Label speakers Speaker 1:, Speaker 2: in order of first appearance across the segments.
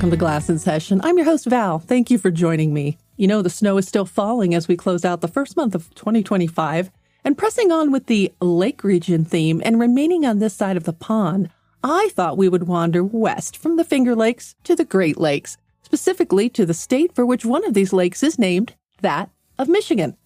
Speaker 1: welcome to Glass in Session. I'm your host, Val. Thank you for joining me. You know, the snow is still falling as we close out the first month of 2025. And pressing on with the lake region theme and remaining on this side of the pond, I thought we would wander west from the Finger Lakes to the Great Lakes, specifically to the state for which one of these lakes is named, that of Michigan.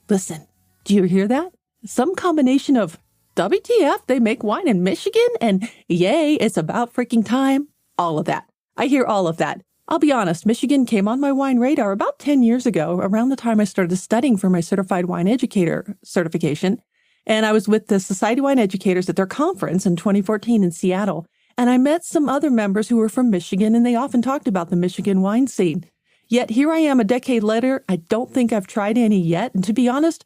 Speaker 1: Listen, do you hear that? Some combination of WTF, they make wine in Michigan, and yay, it's about freaking time. All of that. I hear all of that. I'll be honest, Michigan came on my wine radar about 10 years ago, around the time I started studying for my Certified Wine Educator certification. And I was with the Society Wine Educators at their conference in 2014 in Seattle. And I met some other members who were from Michigan, and they often talked about the Michigan wine scene. Yet here I am a decade later. I don't think I've tried any yet. And to be honest,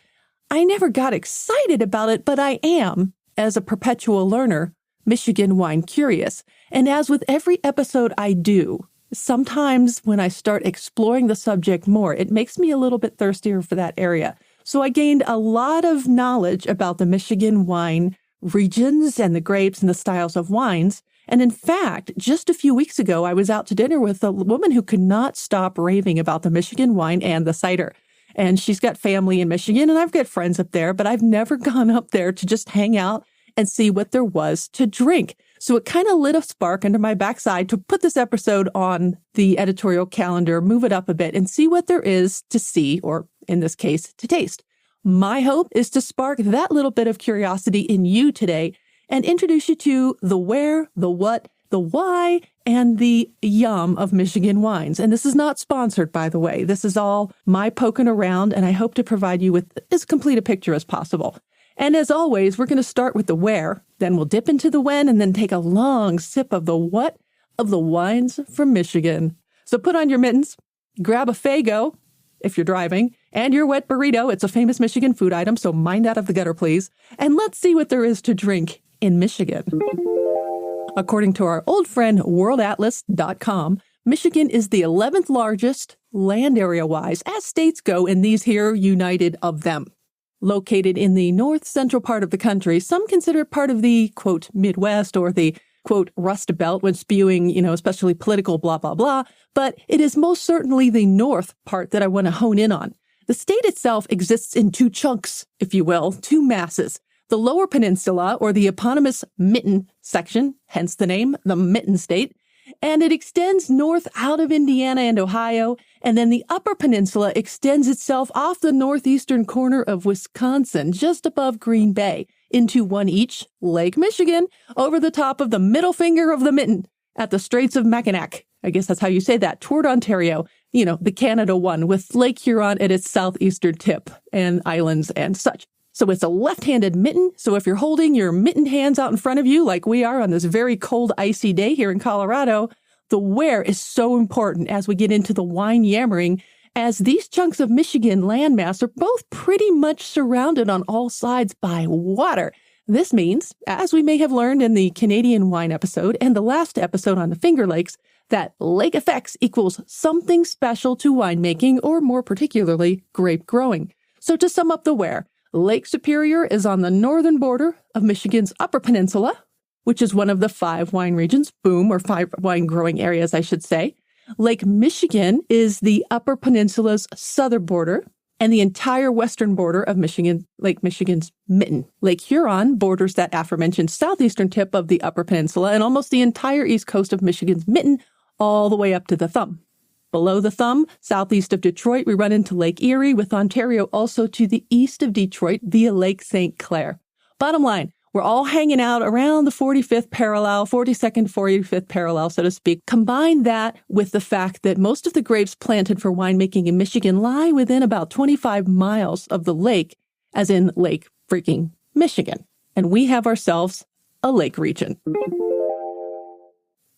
Speaker 1: I never got excited about it, but I am, as a perpetual learner, Michigan wine curious. And as with every episode I do, sometimes when I start exploring the subject more, it makes me a little bit thirstier for that area. So I gained a lot of knowledge about the Michigan wine regions and the grapes and the styles of wines. And in fact, just a few weeks ago, I was out to dinner with a woman who could not stop raving about the Michigan wine and the cider. And she's got family in Michigan, and I've got friends up there, but I've never gone up there to just hang out and see what there was to drink. So it kind of lit a spark under my backside to put this episode on the editorial calendar, move it up a bit, and see what there is to see, or in this case, to taste. My hope is to spark that little bit of curiosity in you today and introduce you to the where, the what, the why, and the yum of Michigan wines. And this is not sponsored, by the way. This is all my poking around, and I hope to provide you with as complete a picture as possible. And as always, we're going to start with the where, then we'll dip into the when, and then take a long sip of the what of the wines from Michigan. So put on your mittens, grab a Faygo, if you're driving, and your wet burrito. It's a famous Michigan food item, so mind out of the gutter, please. And let's see what there is to drink in Michigan. According to our old friend worldatlas.com, Michigan is the 11th largest land area-wise as states go in these here united of them. Located in the north central part of the country, some consider it part of the, quote, Midwest or the, quote, Rust Belt when spewing, especially political blah, blah, blah. But it is most certainly the north part that I want to hone in on. The state itself exists in two chunks, if you will, two masses. The Lower Peninsula, or the eponymous Mitten section, hence the name, the Mitten State, and it extends north out of Indiana and Ohio, and then the Upper Peninsula extends itself off the northeastern corner of Wisconsin, just above Green Bay, into one each, Lake Michigan, over the top of the middle finger of the Mitten, at the Straits of Mackinac. I guess that's how you say that, toward Ontario, the Canada one, with Lake Huron at its southeastern tip, and islands and such. So it's a left-handed mitten. So if you're holding your mittened hands out in front of you, like we are on this very cold, icy day here in Colorado, the where is so important as we get into the wine yammering, as these chunks of Michigan landmass are both pretty much surrounded on all sides by water. This means, as we may have learned in the Canadian wine episode and the last episode on the Finger Lakes, that lake effects equals something special to winemaking, or more particularly, grape growing. So to sum up the where, Lake Superior is on the northern border of Michigan's Upper Peninsula, which is one of the 5 wine regions, or 5 wine growing areas, I should say. Lake Michigan is the Upper Peninsula's southern border, and the entire western border of Lake Michigan's Mitten. Lake Huron borders that aforementioned southeastern tip of the Upper Peninsula and almost the entire east coast of Michigan's Mitten, all the way up to the thumb. Below the thumb, southeast of Detroit, we run into Lake Erie, with Ontario also to the east of Detroit via Lake St. Clair. Bottom line, we're all hanging out around the 42nd parallel, so to speak. Combine that with the fact that most of the grapes planted for winemaking in Michigan lie within about 25 miles of the lake, as in Lake freaking Michigan. And we have ourselves a lake region.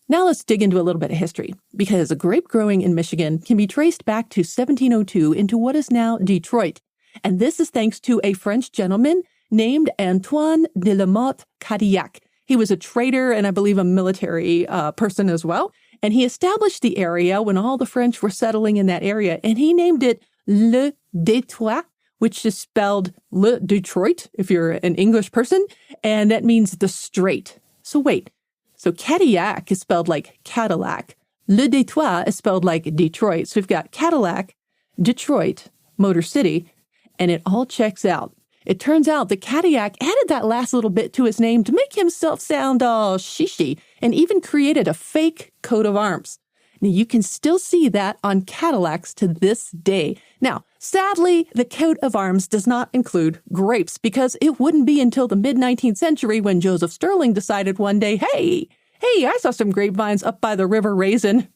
Speaker 1: Now let's dig into a little bit of history, because grape growing in Michigan can be traced back to 1702 into what is now Detroit. And this is thanks to a French gentleman named Antoine de la Motte Cadillac. He was a trader and I believe a military person as well. And he established the area when all the French were settling in that area. And he named it Le Détroit, which is spelled Le Detroit, if you're an English person. And that means the strait. So wait. So Cadillac is spelled like Cadillac, Le Détroit is spelled like Detroit. So we've got Cadillac, Detroit, Motor City, and it all checks out. It turns out that Cadillac added that last little bit to his name to make himself sound all shishy and even created a fake coat of arms. Now, you can still see that on Cadillacs to this day. Now, sadly, the coat of arms does not include grapes because it wouldn't be until the mid-19th century when Joseph Stirling decided one day, hey, I saw some grapevines up by the River Raisin.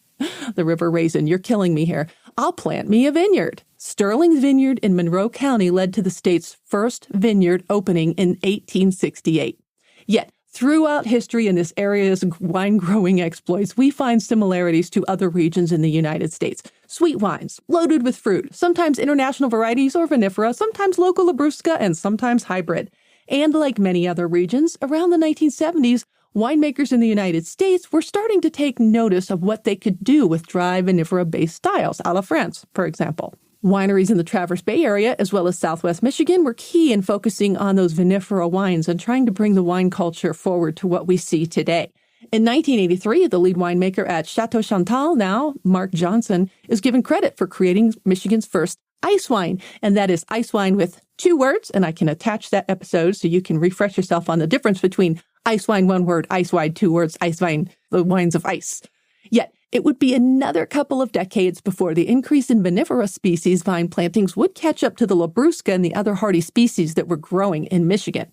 Speaker 1: The River Raisin, you're killing me here. I'll plant me a vineyard. Stirling's vineyard in Monroe County led to the state's first vineyard opening in 1868. Yet, throughout history in this area's wine-growing exploits, we find similarities to other regions in the United States. Sweet wines, loaded with fruit, sometimes international varieties or vinifera, sometimes local Labrusca, and sometimes hybrid. And like many other regions, around the 1970s, winemakers in the United States were starting to take notice of what they could do with dry vinifera-based styles, a la France, for example. Wineries in the Traverse Bay area, as well as Southwest Michigan, were key in focusing on those vinifera wines and trying to bring the wine culture forward to what we see today. In 1983, the lead winemaker at Chateau Chantal, now Mark Johnson, is given credit for creating Michigan's first ice wine, and that is ice wine with 2 words, and I can attach that episode so you can refresh yourself on the difference between ice wine, 1 word, ice wine, 2 words, ice wine, the wines of ice. Yet, it would be another couple of decades before the increase in vinifera species vine plantings would catch up to the Labrusca and the other hardy species that were growing in Michigan.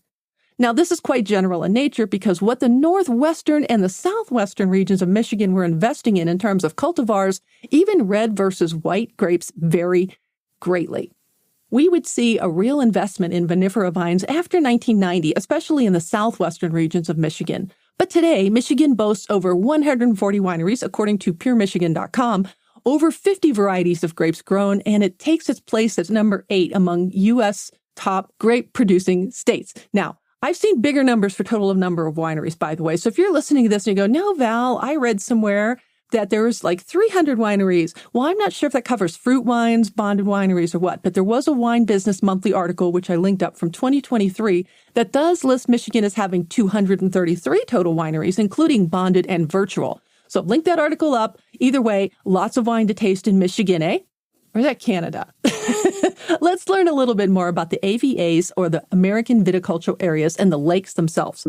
Speaker 1: Now, this is quite general in nature because what the northwestern and the southwestern regions of Michigan were investing in terms of cultivars, even red versus white grapes, vary greatly. We would see a real investment in vinifera vines after 1990, especially in the southwestern regions of Michigan. But today, Michigan boasts over 140 wineries, according to PureMichigan.com, over 50 varieties of grapes grown, and it takes its place as number 8 among U.S. top grape-producing states. Now, I've seen bigger numbers for total number of wineries, by the way. So if you're listening to this and you go, no, Val, I read somewhere that there's like 300 wineries. Well, I'm not sure if that covers fruit wines, bonded wineries, or what, but there was a Wine Business Monthly article, which I linked up from 2023, that does list Michigan as having 233 total wineries, including bonded and virtual. So link that article up. Either way, lots of wine to taste in Michigan, eh? Or is that Canada? Let's learn a little bit more about the AVAs, or the American Viticultural Areas, and the lakes themselves.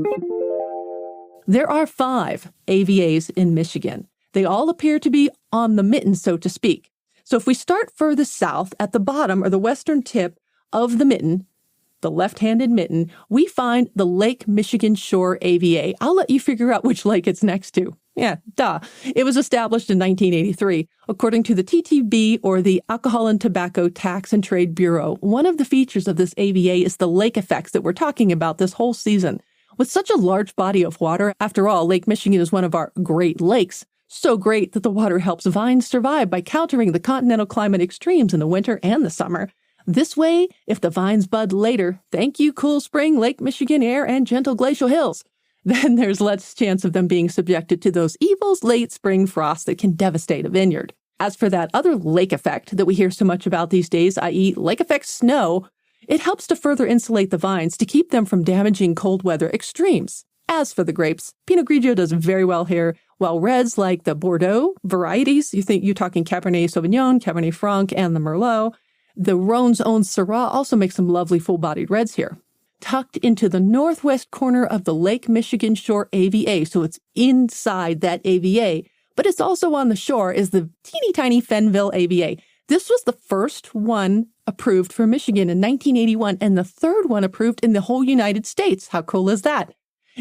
Speaker 1: There are 5 AVAs in Michigan. They all appear to be on the mitten, so to speak. So if we start further south at the bottom or the western tip of the mitten, the left-handed mitten, we find the Lake Michigan Shore AVA. I'll let you figure out which lake it's next to. Yeah, duh. It was established in 1983. According to the TTB, or the Alcohol and Tobacco Tax and Trade Bureau, one of the features of this AVA is the lake effects that we're talking about this whole season. With such a large body of water, after all, Lake Michigan is one of our Great Lakes, so great that the water helps vines survive by countering the continental climate extremes in the winter and the summer. This way, if the vines bud later, thank you, cool spring, Lake Michigan air, and gentle glacial hills, then there's less chance of them being subjected to those evil late spring frosts that can devastate a vineyard. As for that other lake effect that we hear so much about these days, i.e. lake effect snow, it helps to further insulate the vines to keep them from damaging cold weather extremes. As for the grapes, Pinot Grigio does very well here, while reds like the Bordeaux varieties, you're talking Cabernet Sauvignon, Cabernet Franc, and the Merlot. The Rhone's own Syrah also makes some lovely full-bodied reds here. Tucked into the northwest corner of the Lake Michigan Shore AVA, so it's inside that AVA, but it's also on the shore, is the teeny tiny Fenville AVA. This was the first one approved for Michigan in 1981 and the third one approved in the whole United States. How cool is that?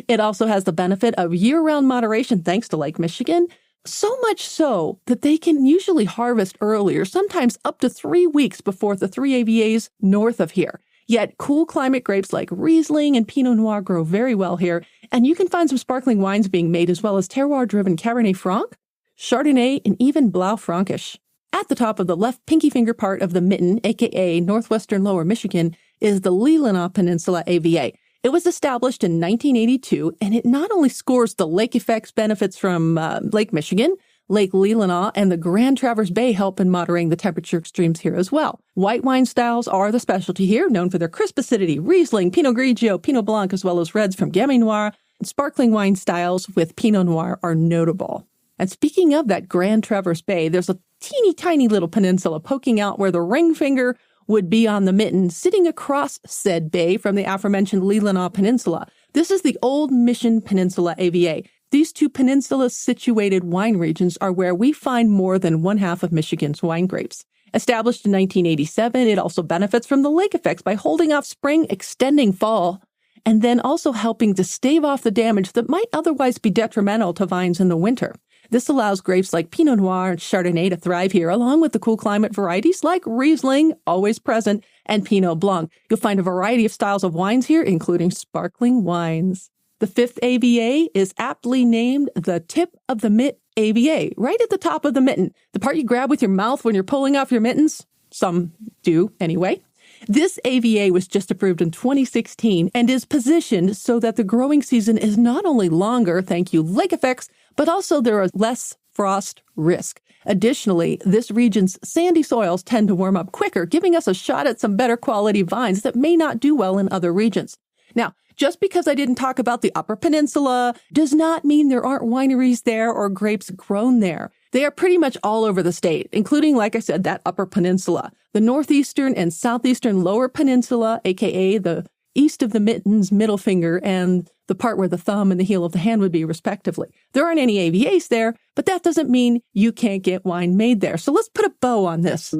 Speaker 1: It also has the benefit of year-round moderation thanks to Lake Michigan, so much so that they can usually harvest earlier, sometimes up to 3 weeks before the 3 AVAs north of here. Yet cool climate grapes like Riesling and Pinot Noir grow very well here, and you can find some sparkling wines being made as well as terroir-driven Cabernet Franc, Chardonnay, and even Blau Frankish. At the top of the left pinky finger part of the mitten, aka northwestern lower Michigan, is the Leelanau Peninsula AVA. It was established in 1982, and it not only scores the lake effects benefits from Lake Michigan, Lake Leelanau, and the Grand Traverse Bay help in moderating the temperature extremes here as well. White wine styles are the specialty here, known for their crisp acidity. Riesling, Pinot Grigio, Pinot Blanc, as well as reds from Gamay Noir, and sparkling wine styles with Pinot Noir are notable. And speaking of that Grand Traverse Bay, there's a teeny tiny little peninsula poking out where the ring finger would be on the mitten, sitting across said bay from the aforementioned Leelanau Peninsula. This is the Old Mission Peninsula AVA. These two peninsula-situated wine regions are where we find more than one half of Michigan's wine grapes. Established in 1987, it also benefits from the lake effects by holding off spring, extending fall, and then also helping to stave off the damage that might otherwise be detrimental to vines in the winter. This allows grapes like Pinot Noir and Chardonnay to thrive here, along with the cool climate varieties like Riesling, always present, and Pinot Blanc. You'll find a variety of styles of wines here, including sparkling wines. The fifth AVA is aptly named the tip of the mitt AVA, right at the top of the mitten, the part you grab with your mouth when you're pulling off your mittens. Some do, anyway. This AVA was just approved in 2016 and is positioned so that the growing season is not only longer, thank you lake effects, but also there is less frost risk. Additionally, this region's sandy soils tend to warm up quicker, giving us a shot at some better quality vines that may not do well in other regions. Now, just because I didn't talk about the Upper Peninsula does not mean there aren't wineries there or grapes grown there. They are pretty much all over the state, including, like I said, that Upper Peninsula, the northeastern and southeastern Lower Peninsula, aka the east of the mitten's middle finger and the part where the thumb and the heel of the hand would be, respectively. There aren't any AVAs there, but that doesn't mean you can't get wine made there. So let's put a bow on this.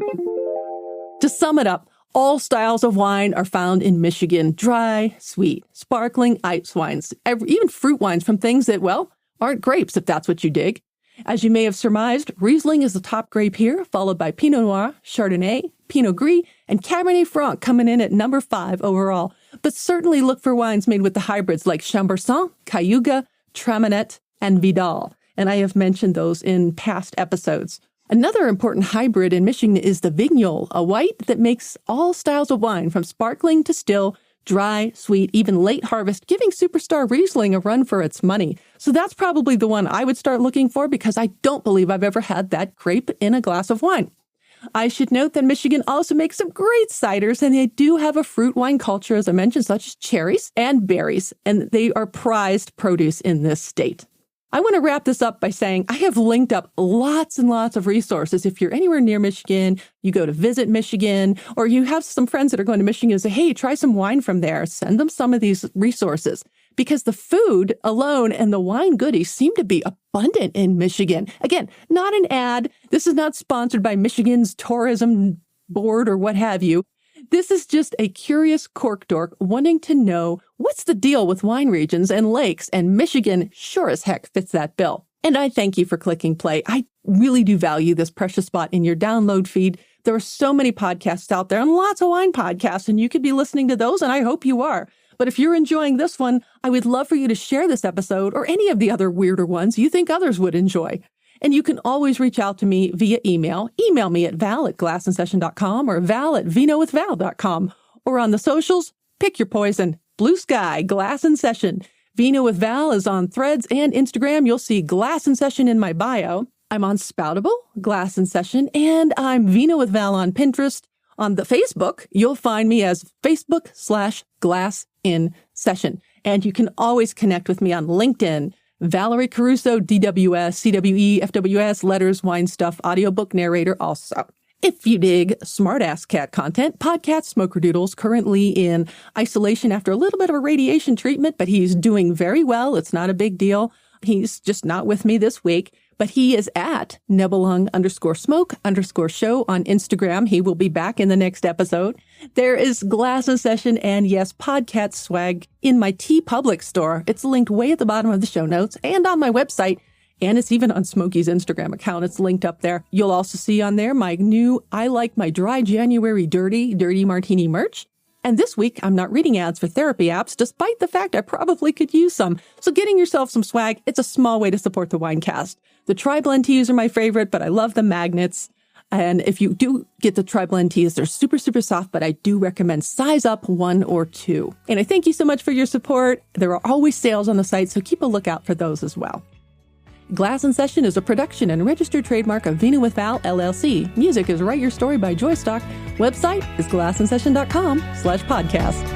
Speaker 1: To sum it up, all styles of wine are found in Michigan: dry, sweet, sparkling, ice wines, even fruit wines from things that, well, aren't grapes, if that's what you dig. As you may have surmised, Riesling is the top grape here, followed by Pinot Noir, Chardonnay, Pinot Gris, and Cabernet Franc coming in at number 5 overall. But certainly look for wines made with the hybrids like Chambourcin, Cayuga, Traminette, and Vidal. And I have mentioned those in past episodes. Another important hybrid in Michigan is the Vignole, a white that makes all styles of wine from sparkling to still, dry, sweet, even late harvest, giving superstar Riesling a run for its money. So that's probably the one I would start looking for because I don't believe I've ever had that grape in a glass of wine. I should note that Michigan also makes some great ciders, and they do have a fruit wine culture, as I mentioned, such as cherries and berries, and they are prized produce in this state. I want to wrap this up by saying I have linked up lots and lots of resources. If you're anywhere near Michigan, you go to visit Michigan, or you have some friends that are going to Michigan and say, hey, try some wine from there. Send them some of these resources because the food alone and the wine goodies seem to be abundant in Michigan. Again, not an ad. This is not sponsored by Michigan's tourism board or what have you. This is just a curious cork dork wanting to know what's the deal with wine regions and lakes, and Michigan sure as heck fits that bill. And I thank you for clicking play. I really do value this precious spot in your download feed. There are so many podcasts out there and lots of wine podcasts, and you could be listening to those, and I hope you are. But if you're enjoying this one, I would love for you to share this episode or any of the other weirder ones you think others would enjoy. And you can always reach out to me via email. Email me at val@glassandsession.com or val@vinowithval.com. Or on the socials, pick your poison. Blue Sky, Glass in Session. Vino with Val is on Threads and Instagram. You'll see Glass in Session in my bio. I'm on Spoutable, Glass in Session, and I'm Vino with Val on Pinterest. On the Facebook, you'll find me as Facebook/Glass in Session. And you can always connect with me on LinkedIn. Valerie Caruso, DWS, CWE, FWS, letters, wine stuff, audiobook narrator also. If you dig smartass cat content, Podcat Smokerdoodle's currently in isolation after a little bit of a radiation treatment, but he's doing very well. It's not a big deal. He's just not with me this week, but he is at Nebelung_smoke_show on Instagram. He will be back in the next episode. There is Glass in Session and, yes, Podcat swag in my TeePublic store. It's linked way at the bottom of the show notes and on my website. And it's even on Smokey's Instagram account. It's linked up there. You'll also see on there my new I Like My Dry January Dirty Martini merch. And this week, I'm not reading ads for therapy apps, despite the fact I probably could use some. So getting yourself some swag, it's a small way to support the Winecast. The Tri-Blend teas are my favorite, but I love the magnets. And if you do get the Tri-Blend teas, they're super, super soft, but I do recommend size up 1 or 2. And I thank you so much for your support. There are always sales on the site, so keep a lookout for those as well. Glass in Session is a production and registered trademark of Vino With Val, LLC. Music is Write Your Story by Joystock. Website is glassandsession.com/podcast.